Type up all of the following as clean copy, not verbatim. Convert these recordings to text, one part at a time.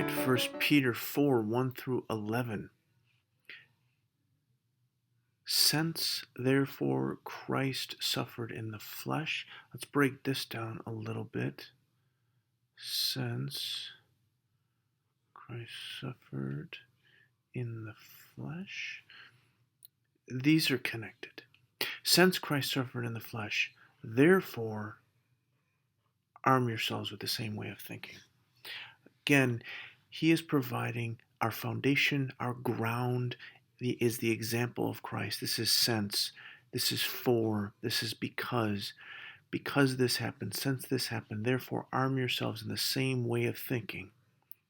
right, 1 Peter 4, 1 through 11. Since, therefore, Christ suffered in the flesh, let's break this down a little bit. Since Christ suffered in the flesh, these are connected. Since Christ suffered in the flesh, therefore, arm yourselves with the same way of thinking. Again, he is providing our foundation, our ground, is the example of Christ. This is since, this is for, this is because this happened, since this happened, therefore arm yourselves in the same way of thinking.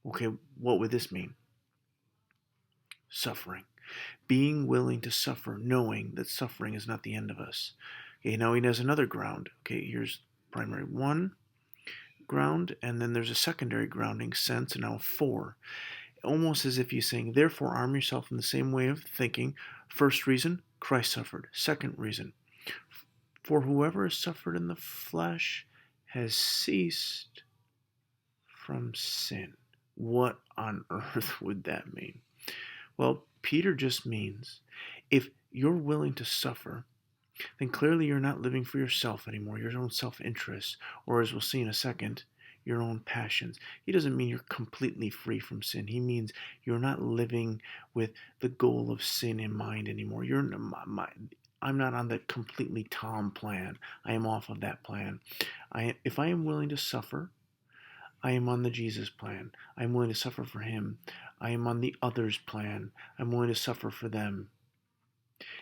Okay, what would this mean? Suffering. Being willing to suffer, knowing that suffering is not the end of us. Okay, now he has another ground. Okay, here's primary one ground, and then there's a secondary grounding, sense, and now for. Almost as if he's saying, therefore arm yourself in the same way of thinking. First reason, Christ suffered. Second reason, for whoever has suffered in the flesh has ceased from sin. What on earth would that mean? Well, Peter just means if you're willing to suffer, then clearly you're not living for yourself anymore, your own self-interest, or as we'll see in a second, your own passions. He doesn't mean you're completely free from sin. He means you're not living with the goal of sin in mind anymore. I'm not on the completely Tom plan. I am off of that plan. If I am willing to suffer, I am on the Jesus plan. I am willing to suffer for him. I am on the others plan. I'm willing to suffer for them.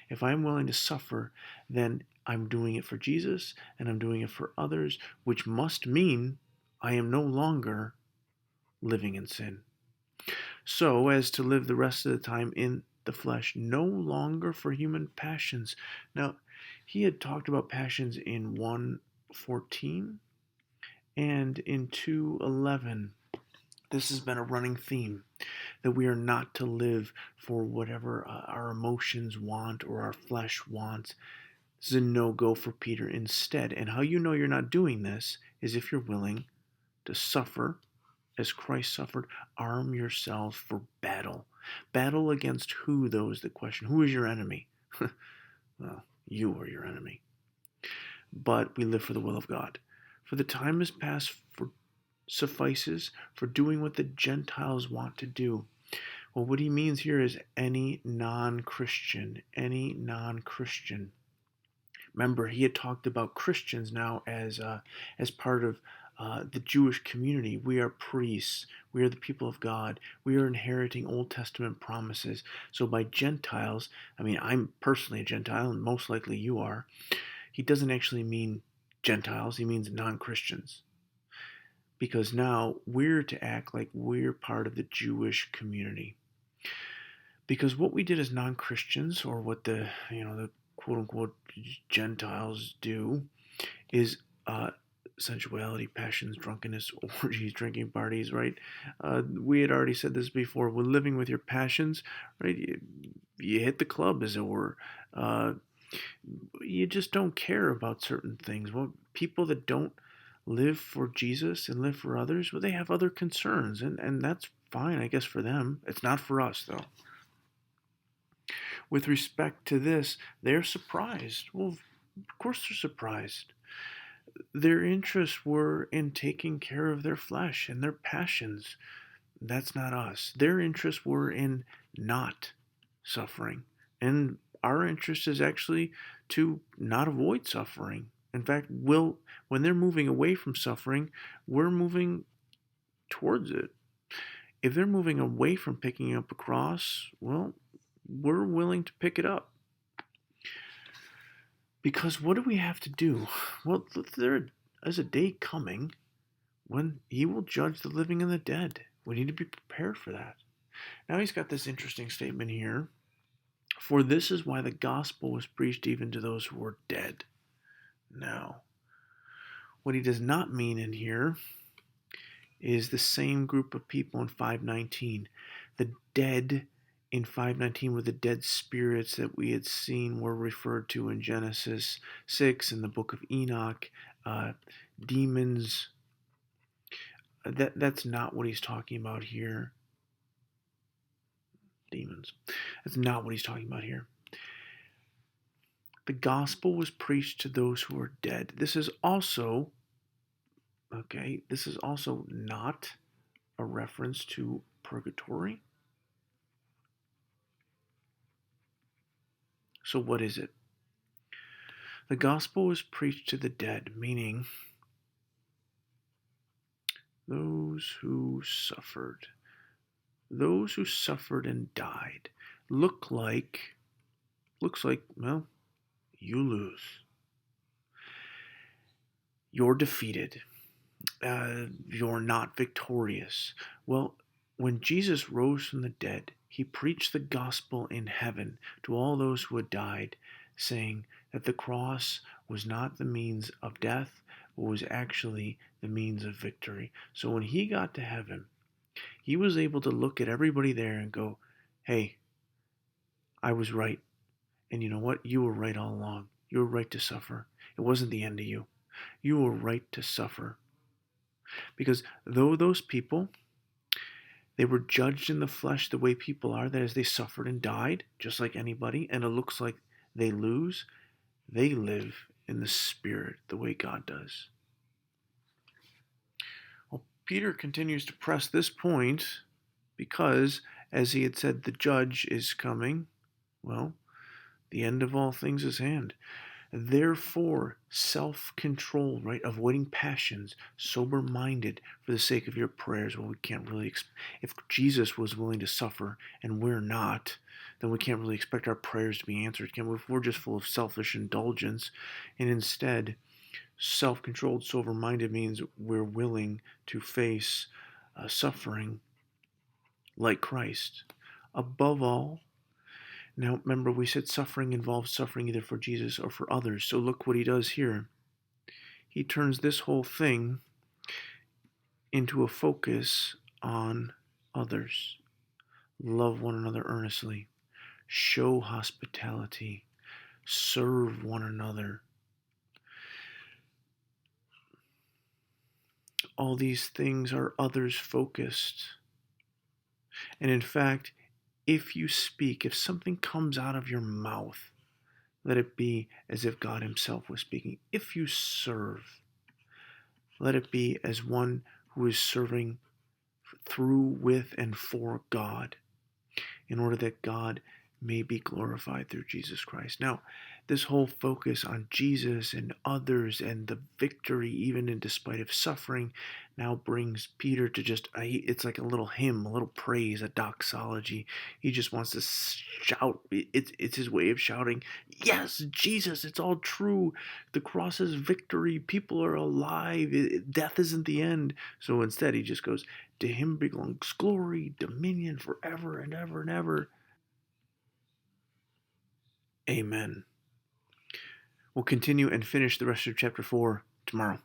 If I'm willing to suffer, then I'm doing it for Jesus and I'm doing it for others, which must mean I am no longer living in sin. So as to live the rest of the time in the flesh, no longer for human passions. Now, he had talked about passions in 1:14 and in 2:11. This has been a running theme, that we are not to live for whatever our emotions want or our flesh wants. This is a no-go for Peter instead. And how you know you're not doing this is if you're willing to suffer as Christ suffered. Arm yourselves for battle. Battle against who, though, is the question. Who is your enemy? Well, you are your enemy. But we live for the will of God. For the time is past for suffices for doing what the Gentiles want to do. Well, what he means here is any non-Christian. Remember, he had talked about Christians now as part of the Jewish community. We are priests. We are the people of God. We are inheriting Old Testament promises. So by Gentiles, I mean, I'm personally a Gentile, and most likely you are. He doesn't actually mean Gentiles. He means non-Christians. Because now we're to act like we're part of the Jewish community. Because what we did as non-Christians, or what the quote-unquote Gentiles do, is sensuality, passions, drunkenness, orgies, drinking parties, right? We had already said this before. When living with your passions, right, you hit the club, as it were. You just don't care about certain things. Well, people that don't live for Jesus and live for others, well, they have other concerns, and that's fine, I guess, for them. It's not for us, though. With respect to this, they're surprised. Well, of course they're surprised. Their interests were in taking care of their flesh and their passions. That's not us. Their interests were in not suffering. And our interest is actually to not avoid suffering. In fact, when they're moving away from suffering, we're moving towards it. If they're moving away from picking up a cross, well, we're willing to pick it up. Because what do we have to do? Well, there is a day coming when he will judge the living and the dead. We need to be prepared for that. Now he's got this interesting statement here. For this is why the gospel was preached even to those who were dead. Now, what he does not mean in here is the same group of people in 5:19. The dead in 5:19 were the dead spirits that we had seen were referred to in Genesis 6 in the book of Enoch. Demons, That's not what he's talking about here. Demons. That's not what he's talking about here. The gospel was preached to those who are dead. This is also not a reference to purgatory. So what is it? The gospel was preached to the dead, meaning those who suffered. Those who suffered and died. Looks like, well, you lose. You're defeated. You're not victorious. Well, when Jesus rose from the dead, he preached the gospel in heaven to all those who had died, saying that the cross was not the means of death, but was actually the means of victory. So when he got to heaven, he was able to look at everybody there and go, hey, I was right. And you know what? You were right all along. You were right to suffer. It wasn't the end of you. You were right to suffer. Because though those people, they were judged in the flesh the way people are, that is, they suffered and died, just like anybody, and it looks like they lose, they live in the Spirit the way God does. Well, Peter continues to press this point because, as he had said, the judge is coming. Well, the end of all things is hand. Therefore, self-control, right? Avoiding passions, sober-minded for the sake of your prayers. Well, we can't really, if Jesus was willing to suffer and we're not, then we can't really expect our prayers to be answered. If we're just full of selfish indulgence, and instead, self-controlled, sober-minded means we're willing to face suffering like Christ. Above all, now, remember, we said suffering involves suffering either for Jesus or for others. So look what he does here. He turns this whole thing into a focus on others. Love one another earnestly. Show hospitality. Serve one another. All these things are others focused. And in fact, if you speak, if something comes out of your mouth, let it be as if God himself was speaking. If you serve, let it be as one who is serving through, with, and for God, in order that God may be glorified through Jesus Christ. Now, this whole focus on Jesus and others and the victory, even in despite of suffering, now brings Peter to just, it's like a little hymn, a little praise, a doxology. He just wants to shout. It's his way of shouting, yes, Jesus, it's all true. The cross is victory. People are alive. Death isn't the end. So instead, he just goes, to him belongs glory, dominion forever and ever and ever. Amen. We'll continue and finish the rest of chapter 4 tomorrow.